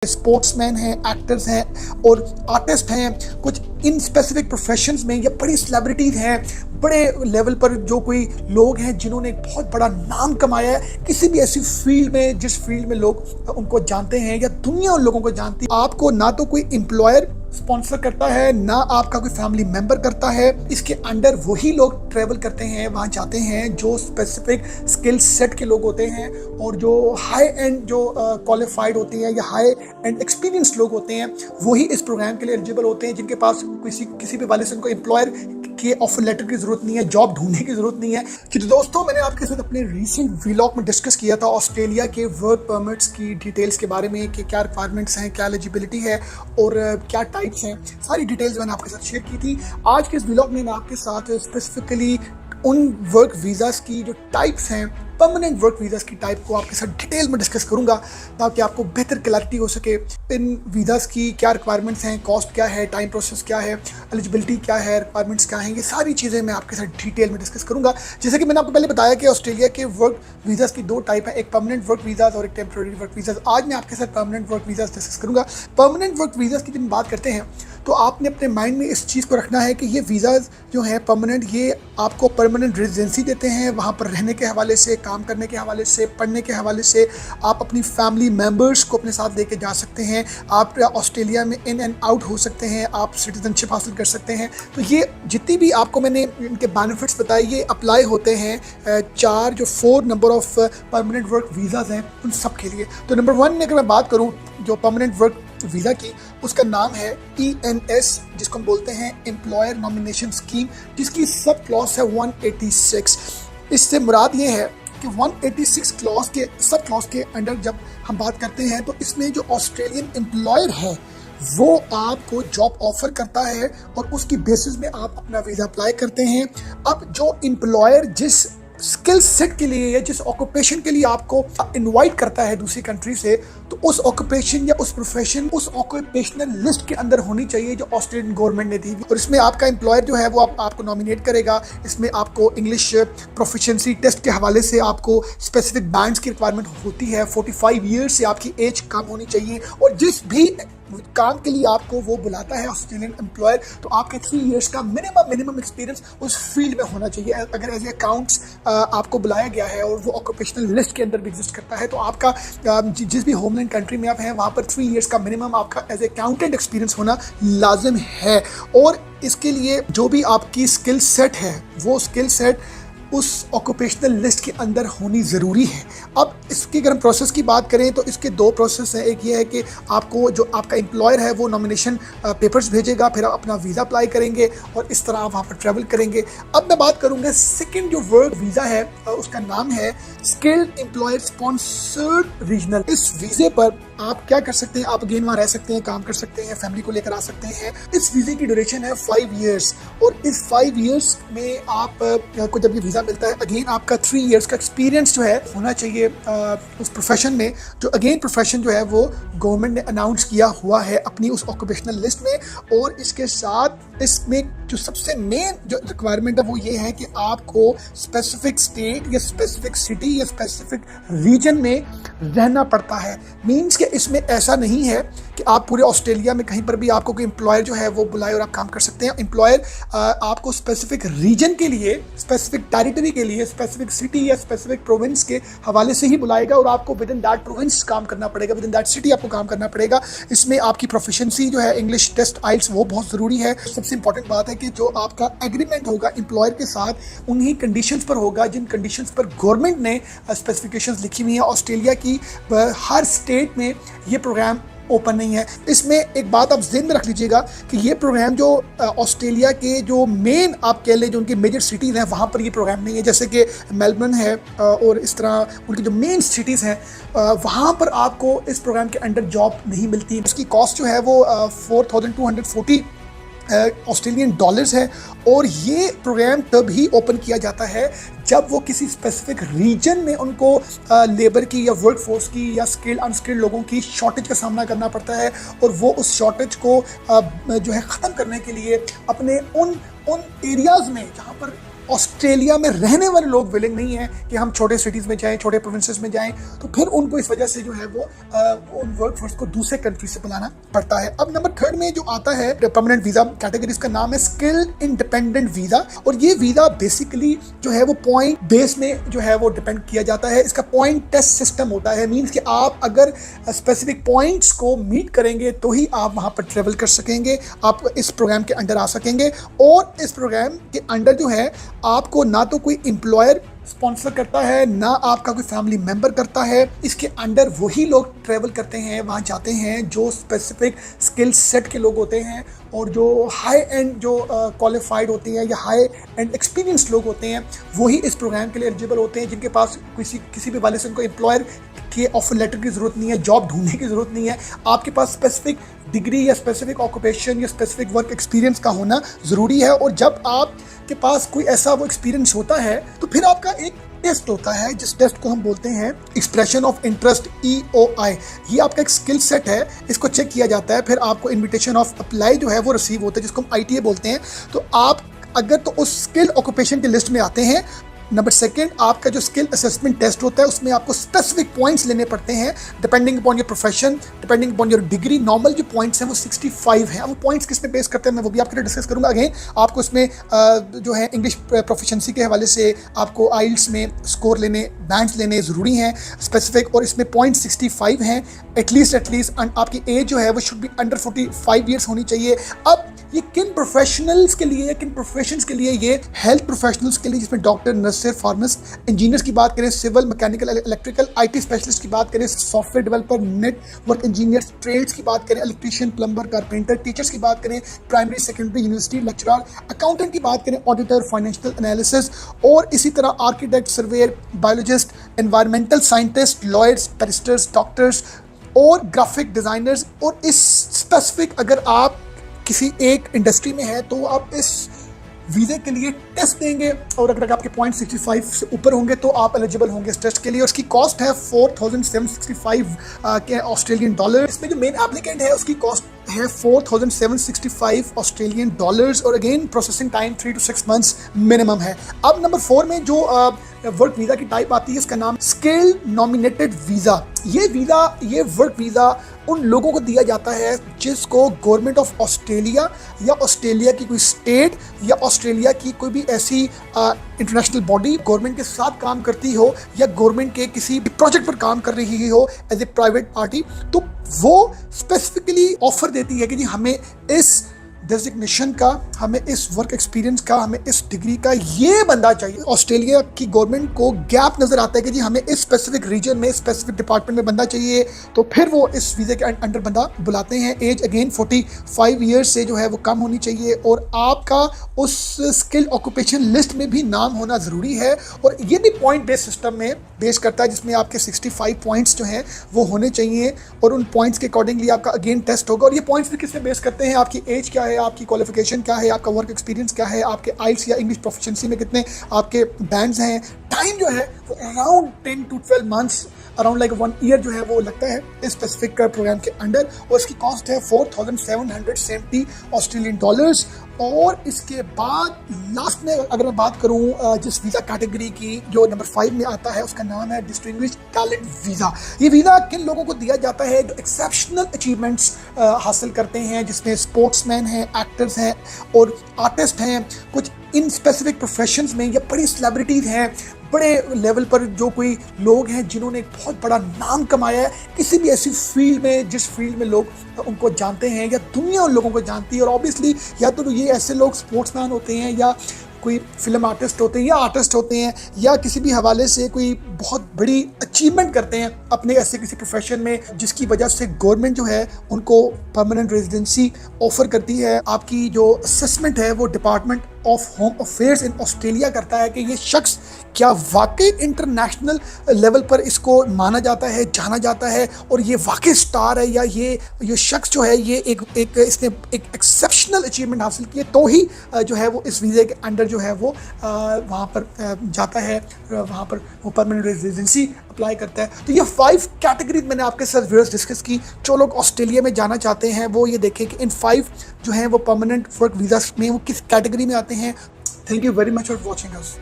Sportsman हैं, actors हैं और आर्टिस्ट हैं, कुछ इन स्पेसिफिक प्रोफेशंस में या बड़ी सेलिब्रिटीज हैं, बड़े लेवल पर जो कोई लोग हैं जिन्होंने एक बहुत बड़ा नाम कमाया है किसी भी ऐसी फील्ड में जिस फील्ड में लोग उनको जानते हैं या दुनिया उन लोगों को जानती है। आपको ना तो कोई एम्प्लॉयर स्पॉन्सर करता है, ना आपका कोई फैमिली मेंबर करता है। इसके अंडर वही लोग ट्रैवल करते हैं, वहाँ जाते हैं जो स्पेसिफिक स्किल सेट के लोग होते हैं और जो हाई एंड जो क्वालिफाइड होते हैं या हाई एंड एक्सपीरियंस्ड लोग होते हैं वही इस प्रोग्राम के लिए एलिजिबल होते हैं, जिनके पास किसी भी वाले से उनको एम्प्लॉयर के ऑफर लेटर की जरूरत नहीं है, जॉब ढूंढने की जरूरत नहीं है। तो दोस्तों, मैंने आपके साथ अपने रीसेंट व्लॉग में डिस्कस किया था ऑस्ट्रेलिया के वर्क परमिट्स की डिटेल्स के बारे में कि क्या रिक्वायरमेंट्स हैं, क्या एलिजिबिलिटी है और क्या टाइप्स हैं। सारी डिटेल्स मैंने आपके साथ शेयर की थी। आज के इस व्लॉग में मैं आपके साथ स्पेसिफिकली उन वर्क वीज़ास की जो टाइप्स हैं, परमानेंट वर्क वीज़ास की टाइप को आपके साथ डिटेल में डिस्कस करूंगा ताकि आपको बेहतर क्लैरिटी हो सके। इन वीज़ास की क्या रिक्वायरमेंट्स हैं, कॉस्ट क्या है, टाइम प्रोसेस क्या है, एलिजिबिलिटी क्या है, रिक्वायरमेंट्स क्या हैं, ये सारी चीज़ें मैं आपके साथ डिटेल में डिस्कस करूंगा। जैसे कि मैंने आपको पहले बताया कि ऑस्ट्रेलिया के वर्क वीज़ास की दो टाइप है, एक परमानेंट वर्क वीज़ास और एक टेम्प्रेरी वर्क वीज़ास। आज मैं आपके साथ परमानेंट वर्क वीज़ास डिस्कस करूंगा। परमानेंट वर्क वीज़ास की जब बात करते हैं तो आपने अपने माइंड में इस चीज़ को रखना है कि ये वीज़ाज जो हैं परमानेंट, ये आपको परमानेंट रेजिडेंसी देते हैं। वहाँ पर रहने के हवाले से, काम करने के हवाले से, पढ़ने के हवाले से आप अपनी फैमिली मेम्बर्स को अपने साथ लेके जा सकते हैं। आप ऑस्ट्रेलिया में इन एंड आउट हो सकते हैं, आप सिटीजनशिप हासिल कर सकते हैं। तो ये जितनी भी आपको मैंने इनके बेनिफिट्स बताए ये अप्लाई होते हैं 4 number of permanent work visas हैं उन सब के लिए। तो नंबर 1 में अगर मैं बात करूँ जो परमानेंट वर्क वीज़ा की, उसका नाम है ENS, जिसको हम बोलते हैं एम्प्लॉयर नॉमिनेशन स्कीम, जिसकी सब क्लॉज है 186। इससे मुराद ये है कि 186 सब क्लॉज के अंडर जब हम बात करते हैं तो इसमें जो ऑस्ट्रेलियन एम्प्लॉयर है वो आपको जॉब ऑफर करता है और उसकी बेसिस में आप अपना वीज़ा अप्लाई करते हैं। अब जो एम्प्लॉयर जिस स्किल सेट के लिए या जिस ऑक्यूपेशन के लिए आपको इनवाइट करता है दूसरी कंट्री से, तो उस ऑक्यूपेशन या उस प्रोफेशन उस ऑक्यूपेशनल लिस्ट के अंदर होनी चाहिए जो ऑस्ट्रेलियन गवर्नमेंट ने दी। और इसमें आपका एम्प्लॉयर जो है वो आपको नॉमिनेट करेगा। इसमें आपको इंग्लिश प्रोफिशिएंसी टेस्ट के हवाले से आपको स्पेसिफिक बैंड्स की रिक्वायरमेंट होती है। 45 ईयर्स से आपकी एज कम होनी चाहिए और जिस भी काम के लिए आपको वो बुलाता है ऑस्ट्रेलियन एम्प्लॉयर, तो आपके 3 इयर्स का मिनिमम एक्सपीरियंस उस फील्ड में होना चाहिए। अगर एज ए अकाउंट्स आपको बुलाया गया है और वो ऑक्यूपेशनल लिस्ट के अंदर भी एग्जिस्ट करता है तो आपका जिस भी होमलैंड कंट्री में आप हैं वहाँ पर 3 इयर्स का मिनिमम आपका एज ए अकाउंटेंट एक्सपीरियंस होना लाजिम है। और इसके लिए जो भी आपकी स्किल सेट है वो स्किल सेट उस ऑक्यूपेशनल लिस्ट के अंदर होनी ज़रूरी है। अब इसकी अगर हम प्रोसेस की बात करें तो इसके 2 प्रोसेस हैं। एक ये है कि आपको जो आपका एम्प्लॉयर है वो नॉमिनेशन पेपर्स भेजेगा, फिर आप अपना वीज़ा अप्लाई करेंगे और इस तरह आप वहाँ पर ट्रैवल करेंगे। अब मैं बात करूँगा सेकंड जो वर्क वीज़ा है उसका नाम है स्किल्ड एम्प्लॉयर स्पॉन्सर्ड रीजनल। इस वीज़े पर आप क्या कर सकते हैं, आप अगेन वहाँ रह सकते हैं, काम कर सकते हैं, फैमिली को लेकर आ सकते हैं। इस वीज़े की ड्यूरेशन है 5 ईयर्स और इस 5 ईयर्स में आप को जब ये वीज़ा मिलता है अगेन आपका 3 इयर्स का एक्सपीरियंस जो है होना चाहिए उस प्रोफेशन में, जो अगेन प्रोफेशन जो है वो गवर्नमेंट ने अनाउंस किया हुआ है अपनी उस ऑक्यूपेशनल लिस्ट में। और इसके साथ इसमें जो सबसे मेन जो रिक्वायरमेंट है वो ये है कि आपको स्पेसिफिक स्टेट या स्पेसिफिक सिटी या स्पेसिफिक रीजन में रहना पड़ता है। मीन्स कि इसमें ऐसा नहीं है कि आप पूरे ऑस्ट्रेलिया में कहीं पर भी आपको कोई एम्प्लॉयर जो है वो बुलाए और आप काम कर सकते हैं। एम्प्लॉयर आपको स्पेसिफिक रीजन के लिए, स्पेसिफिक टेरिटरी के लिए, स्पेसिफिक सिटी या स्पेसिफिक प्रोविंस के हवाले से ही बुलाएगा और आपको विद इन दैट प्रोविंस काम करना पड़ेगा, विद इन दैट सिटी आपको काम करना पड़ेगा। इसमें आपकी प्रोफिशिएंसी जो है इंग्लिश टेस्ट आइल्स वो बहुत ज़रूरी है। सबसे इंपॉर्टेंट बात है कि जो आपका एग्रीमेंट होगा एम्प्लॉयर के साथ उन्हीं कंडीशंस पर होगा जिन कंडीशंस पर गवर्नमेंट ने स्पेसिफिकेशंस लिखी हुई है। ऑस्ट्रेलिया की हर स्टेट में ये प्रोग्राम ओपन नहीं है। इसमें एक बात आप ज़हन में रख लीजिएगा कि ये प्रोग्राम जो ऑस्ट्रेलिया के जो मेन आप कह लें जो उनके मेजर सिटीज़ हैं वहाँ पर ये प्रोग्राम नहीं है। जैसे कि मेलबर्न है और इस तरह उनकी जो मेन सिटीज़ हैं वहाँ पर आपको इस प्रोग्राम के अंडर जॉब नहीं मिलती। इसकी कॉस्ट जो है वो 4240 ऑस्ट्रेलियन डॉलर्स है और ये प्रोग्राम तभी ओपन किया जाता है जब वो किसी स्पेसिफिक रीजन में उनको लेबर की या वर्क फोर्स की या स्किल्ड अनस्किल्ड लोगों की शॉर्टेज का सामना करना पड़ता है और वो उस शॉर्टेज को जो है ख़त्म करने के लिए अपने उन एरियाज़ में जहाँ पर ऑस्ट्रेलिया में रहने वाले लोग विलिंग नहीं है कि हम छोटे सिटीज़ में जाएं, छोटे प्रोविंसेस में जाएं, तो फिर उनको इस वजह से जो है वो उन वर्क फोर्स को दूसरे कंट्री से बुलाना पड़ता है। अब नंबर 3 में जो आता है परमानेंट वीज़ा कैटेगरी, इसका नाम है स्किल इंडिपेंडेंट वीज़ा। और ये वीज़ा बेसिकली जो है वो पॉइंट बेस में जो है वो डिपेंड किया जाता है। इसका पॉइंट टेस्ट सिस्टम होता है, मीन्स कि आप अगर स्पेसिफिक पॉइंट्स को मीट करेंगे तो ही आप वहाँ पर ट्रेवल कर सकेंगे, आप इस प्रोग्राम के अंडर आ सकेंगे। और इस प्रोग्राम के अंडर जो है आपको ना तो कोई एम्प्लॉयर स्पॉन्सर करता है, ना आपका कोई फैमिली मेंबर करता है। इसके अंडर वही लोग ट्रैवल करते हैं, वहाँ जाते हैं जो स्पेसिफिक स्किल सेट के लोग होते हैं और जो हाई एंड जो क्वालिफाइड होते हैं या हाई एंड एक्सपीरियंस लोग होते हैं, वही इस प्रोग्राम के लिए एलिजिबल होते हैं, जिनके पास किसी भी वाले से उनको एम्प्लॉयर के ऑफर लेटर की ज़रूरत नहीं है, जॉब ढूंढने की ज़रूरत नहीं है। आपके पास स्पेसिफिक डिग्री या स्पेसिफिक ऑक्यूपेशन या स्पेसिफिक वर्क एक्सपीरियंस का होना ज़रूरी है। और जब आपके पास कोई ऐसा वो एक्सपीरियंस होता है तो फिर आपका एक टेस्ट होता है, जिस टेस्ट को हम बोलते हैं एक्सप्रेशन ऑफ इंटरेस्ट EOI। ये आपका एक स्किल सेट है, इसको चेक किया जाता है, फिर आपको इन्विटेशन ऑफ अप्लाई जो है वो रिसीव होता है, जिसको हम ITA बोलते हैं। तो आप अगर तो उस स्किल ऑक्यूपेशन की लिस्ट में आते हैं। नंबर 2, आपका जो स्किल असेसमेंट टेस्ट होता है उसमें आपको स्पेसिफिक पॉइंट्स लेने पड़ते हैं depending upon your profession, depending upon your degree. Normal जो पॉइंट्स हैं वो 65 हैं। वो पॉइंट्स किस में बेस करते हैं मैं वो भी आपके लिए डिस्कस करूंगा। अगेन आपको इसमें जो है इंग्लिश प्रोफिशिएंसी के हवाले से आपको आइल्स में स्कोर लेने, बैंड्स लेने ज़रूरी हैं स्पेसिफिक, और इसमें पॉइंट 65 हैं। एटलीस्ट आपकी एज जो है वो शुड बी अंडर 45 ईयर्स होनी चाहिए। अब ये किन प्रोफेशनल्स के लिए, किन प्रोफेशंस के लिए, ये हेल्थ प्रोफेशनल्स के लिए जिसमें डॉक्टर, नर्सेस, फार्मासिस्ट, इंजीनियर्स की बात करें, civil, mechanical, electrical, IT specialist की बात करें, software developer, network engineers, trades की बात करें, इलेक्ट्रीशियन, प्लम्बर, कारपेंटर, टीचर्स की बात करें, primary, secondary, university lecturer, accountant की बात करें, ऑडिटर, फाइनेंशियल एनालिसिस, और इसी तरह architect, surveyor, biologist, environmental scientist, lawyers, barrister's, doctors और ग्राफिक डिज़ाइनर्स। और इस स्पेसिफिक अगर आप किसी एक इंडस्ट्री में है तो आप इस वीज़े के लिए टेस्ट देंगे, और अगर आपके पॉइंट 65 से ऊपर होंगे तो आप एलिजिबल होंगे इस टेस्ट के लिए। उसकी कॉस्ट है 4765 के ऑस्ट्रेलियन डॉलर। इसमें जो मेन एप्लीकेंट है उसकी कॉस्ट है 4765 ऑस्ट्रेलियन डॉलर्स, और again processing time 3 to 6 months minimum है। अब नंबर 4 में जो वर्क वीज़ा की टाइप आती है, इसका नाम स्किल नॉमिनेटेड वीज़ा। ये वर्क वीज़ा उन लोगों को दिया जाता है जिसको गवर्नमेंट ऑफ ऑस्ट्रेलिया या ऑस्ट्रेलिया की कोई स्टेट या ऑस्ट्रेलिया की कोई भी ऐसी इंटरनेशनल बॉडी गवर्नमेंट के साथ काम करती हो या गवर्नमेंट के किसी प्रोजेक्ट पर काम कर रही हो एज ए प्राइवेट पार्टी, तो वो स्पेसिफिकली ऑफर देती है कि जी हमें इस डेजिग्नेशन का, हमें इस वर्क एक्सपीरियंस का, हमें इस डिग्री का ये बंदा चाहिए। ऑस्ट्रेलिया की गवर्नमेंट को गैप नज़र आता है कि जी हमें इस स्पेसिफिक रीजन में, स्पेसिफिक डिपार्टमेंट में बंदा चाहिए, तो फिर वो इस वीज़े के अंडर बंदा बुलाते हैं। एज अगेन 45 ईयर्स से जो है वो कम होनी चाहिए, और आपका उस स्किल ऑक्यूपेशन लिस्ट में भी नाम होना ज़रूरी है। और ये भी पॉइंट बेस्ड सिस्टम में बेस करता है, जिसमें आपके 65 पॉइंट्स जो हैं वो होने चाहिए, और उन पॉइंट्स के अकॉर्डिंगली आपका अगेन टेस्ट होगा। और ये पॉइंट्स भी किस पे बेस करते हैं, आपकी एज क्या है, आपकी क्वालिफिकेशन क्या है, आपका वर्क एक्सपीरियंस क्या है, आपके आइल्स या इंग्लिश प्रोफिशिएंसी में कितने आपके बैंड्स हैं। टाइम जो है वो around 10 to 12 months, around like 1 year जो है वो लगता है इस स्पेसिफिक प्रोग्राम के अंडर, और इसकी कॉस्ट है 4770 ऑस्ट्रेलियन डॉलर्स। और इसके बाद लास्ट में अगर मैं बात करूं जिस वीज़ा कैटेगरी की, जो नंबर 5 में आता है, उसका नाम है डिस्टिंग्विश्ड टैलेंट वीज़ा। ये वीज़ा किन लोगों को दिया जाता है जो एक्सेप्शनल अचीवमेंट्स हासिल करते हैं, जिसमें स्पोर्ट्समैन हैं, एक्टर्स हैं और आर्टिस्ट हैं, कुछ इन स्पेसिफिक प्रोफेशंस में या बड़ी सेलिब्रिटीज़ हैं, बड़े लेवल पर जो कोई लोग हैं जिन्होंने एक बहुत बड़ा नाम कमाया है किसी भी ऐसी फील्ड में जिस फील्ड में लोग उनको जानते हैं या दुनिया उन लोगों को जानती है। और ऑब्वियसली या तो ये ऐसे लोग स्पोर्ट्समैन होते हैं या कोई फिल्म आर्टिस्ट होते हैं या आर्टिस्ट होते हैं या किसी भी हवाले से कोई बहुत बड़ी अचीवमेंट करते हैं अपने ऐसे किसी प्रोफेशन में, जिसकी वजह से गवर्नमेंट जो है उनको परमानेंट रेजिडेंसी ऑफर करती है। आपकी जो असेसमेंट है वो department of home affairs in Australia करता है कि ये शख्स क्या वाकई इंटरनेशनल लेवल पर इसको माना जाता है, जाना जाता है, और ये वाकई स्टार है, या ये शख्स जो है ये इसने एक एक्सेप्शनल अचीवमेंट हासिल की है, तो ही जो है वो इस वीज़े के अंडर जो है वो वहाँ पर जाता है, वहाँ पर वो परमानेंट रेजिडेंसी अप्लाई करता है। तो ये 5 कैटेगरीज मैंने आपके साथ वीडियोस डिस्कस की। जो लोग ऑस्ट्रेलिया में जाना चाहते हैं वो ये देखें कि इन 5 जो हैं वो परमानेंट वर्क वीज़ा में वो किस कैटेगरी में आते हैं। Thank you very much for watching us.